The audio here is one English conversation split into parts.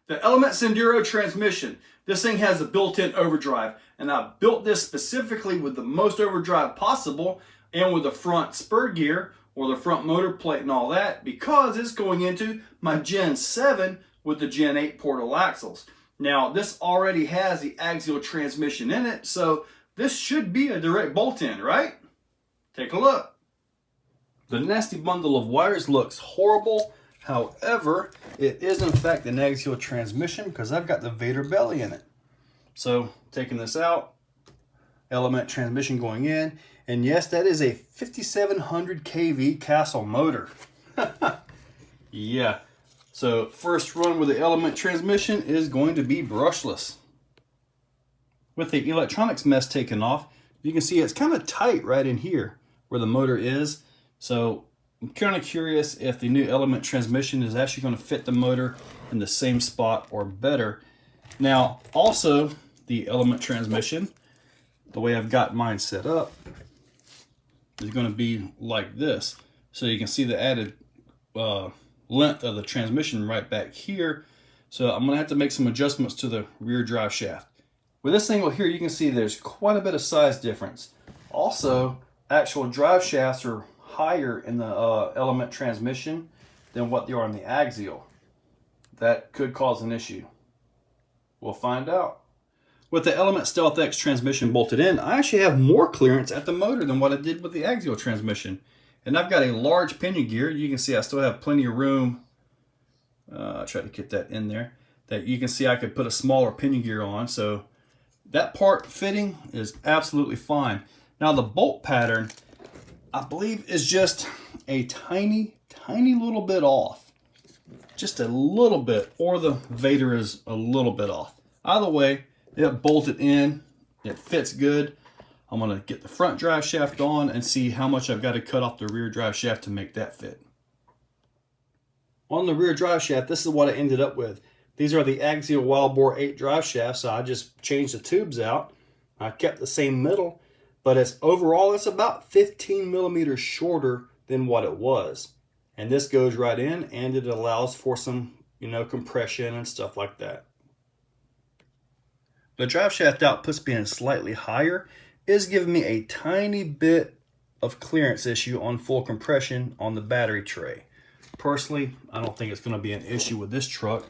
The Element's Enduro transmission. This thing has a built-in overdrive, and I built this specifically with the most overdrive possible and with the front spur gear or the front motor plate and all that, because it's going into my Gen 7 with the Gen 8 portal axles. Now, this already has the axial transmission in it, so this should be a direct bolt-in, right? Take a look. The nasty bundle of wires looks horrible. However, it is in fact an axial transmission because I've got the Vader belly in it. So, taking this out, Element transmission going in, and yes, that is a 5700 kV Castle motor. Yeah. So, first run with the Element transmission is going to be brushless. With the electronics mess taken off, you can see it's kind of tight right in here where the motor is. So I'm kind of curious if the new Element transmission is actually going to fit the motor in the same spot or better. Now, also the Element transmission, the way I've got mine set up, is going to be like this. So you can see the added length of the transmission right back here. So I'm going to have to make some adjustments to the rear drive shaft. With this angle here, you can see there's quite a bit of size difference. Also, actual drive shafts are higher in the Element transmission than what they are in the axial. That could cause an issue. We'll find out. With the Element Stealth X transmission bolted in, I actually have more clearance at the motor than what I did with the axial transmission. And I've got a large pinion gear. You can see I still have plenty of room. I tried to get that in there. That you can see I could put a smaller pinion gear on. So that part fitting is absolutely fine. Now the bolt pattern, I believe, is just a tiny little bit off. Just a little bit, or the Vader is a little bit off. Either way, it bolted in, it fits good. I'm gonna get the front drive shaft on and see how much I've got to cut off the rear drive shaft to make that fit. On the rear drive shaft, this is what I ended up with. These are the axial wild bore 8 drive shafts, so I just changed the tubes out. I kept the same middle, but overall it's about 15 millimeters shorter than what it was. And this goes right in, and it allows for some, compression and stuff like that. The drive shaft outputs being slightly higher is giving me a tiny bit of clearance issue on full compression on the battery tray. Personally, I don't think it's going to be an issue with this truck.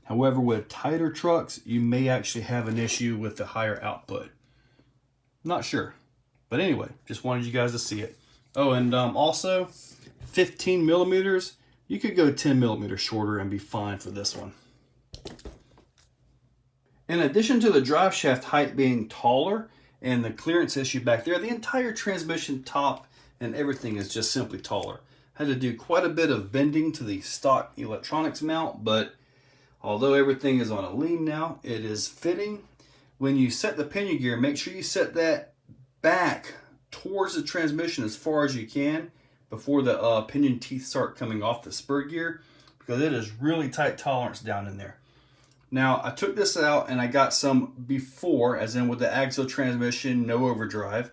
However, with tighter trucks, you may actually have an issue with the higher output. Not sure. But anyway, just wanted you guys to see it. Oh, and also, 15 millimeters, you could go 10 millimeters shorter and be fine for this one. In addition to the drive shaft height being taller and the clearance issue back there, the entire transmission top and everything is just simply taller. I had to do quite a bit of bending to the stock electronics mount, but although everything is on a lean now, it is fitting. When you set the pinion gear, make sure you set that back towards the transmission as far as you can before the pinion teeth start coming off the spur gear, because it is really tight tolerance down in there. Now, I took this out and I got some before, as in with the axial transmission, no overdrive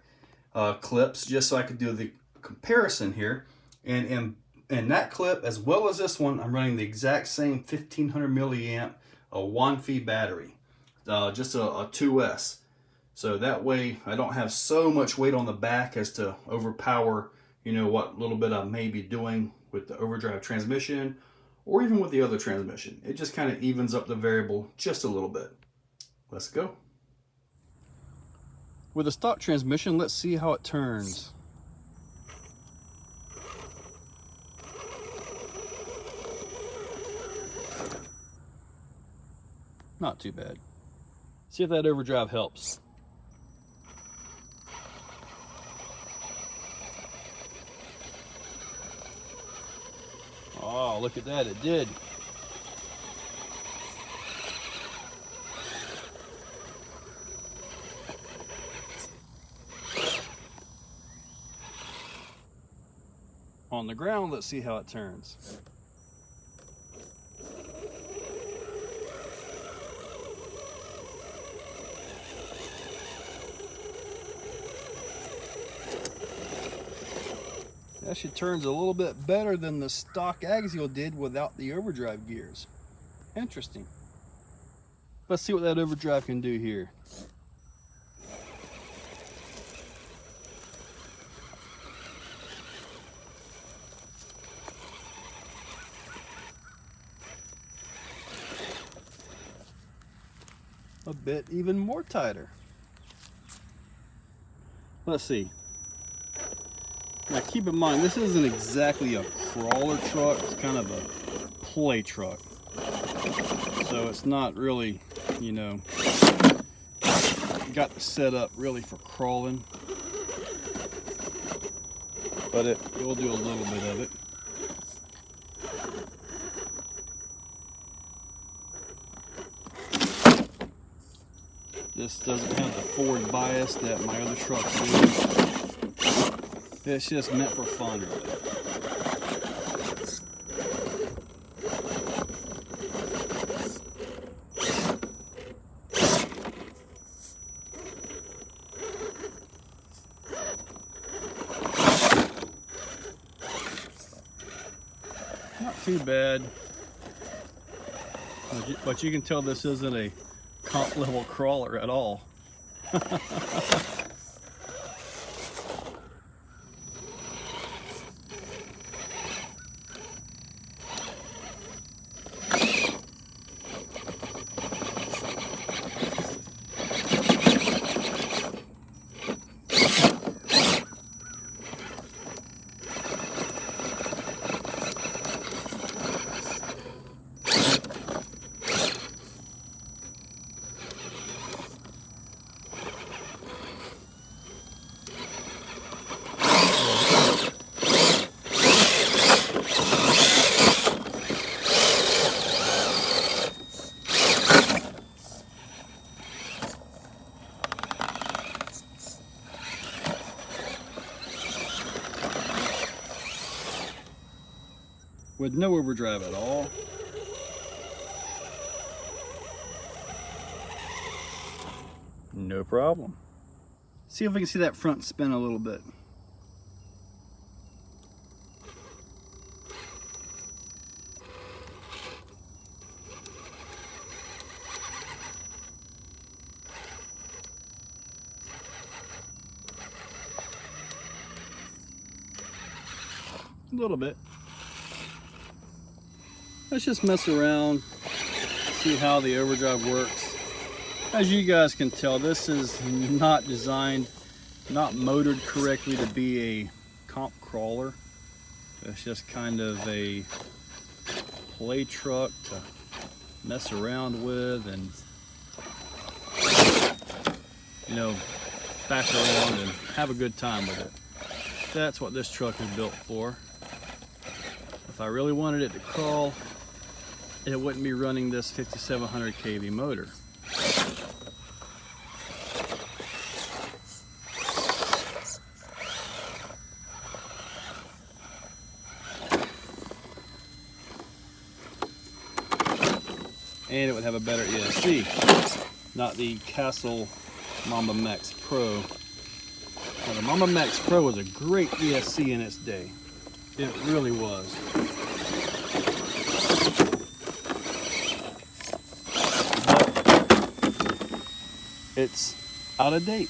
clips, just so I could do the comparison here. And in that clip, as well as this one, I'm running the exact same 1500 milliamp WANFI battery, just a 2S. So that way I don't have so much weight on the back as to overpower, what little bit I may be doing with the overdrive transmission or even with the other transmission. It just kind of evens up the variable just a little bit. Let's go. With a stock transmission, let's see how it turns. Not too bad. See if that overdrive helps. Oh, look at that, it did. On the ground, let's see how it turns. Actually turns a little bit better than the stock axial did without the overdrive gears. Interesting. Let's see what that overdrive can do here. A bit even more tighter. Let's see. Now keep in mind, this isn't exactly a crawler truck, it's kind of a play truck. So it's not really, you know, got the setup really for crawling. But it will do a little bit of it. This doesn't have the forward bias that my other trucks do. It's just meant for fun, really. Not too bad. But you can tell this isn't a comp level crawler at all. With no overdrive at all. No problem. See if we can see that front spin a little bit. A little bit. Let's just mess around, see how the overdrive works. As you guys can tell, this is not designed, not motored correctly to be a comp crawler. It's just kind of a play truck to mess around with and, you know, back around and have a good time with it. That's what this truck is built for. If I really wanted it to crawl, it wouldn't be running this 5700 kV motor. And it would have a better ESC, not the Castle Mamba Max Pro. Now, the Mamba Max Pro was a great ESC in its day. It really was. It's out of date.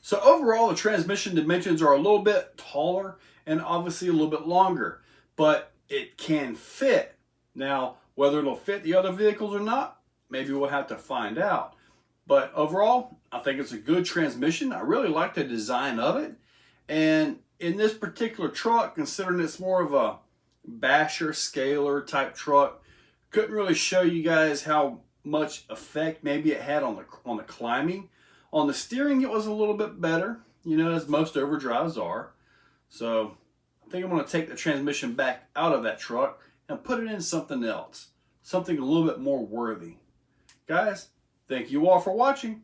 So overall, the transmission dimensions are a little bit taller and obviously a little bit longer, but it can fit. Now, whether it'll fit the other vehicles or not, maybe we'll have to find out. But overall, I think it's a good transmission. I really like the design of it. And in this particular truck, considering it's more of a basher, scaler type truck, couldn't really show you guys how much effect maybe it had on the climbing. On the steering, it was a little bit better, you know, as most overdrives are. So I think I'm going to take the transmission back out of that truck and put it in something else, something a little bit more worthy. Guys, thank you all for watching.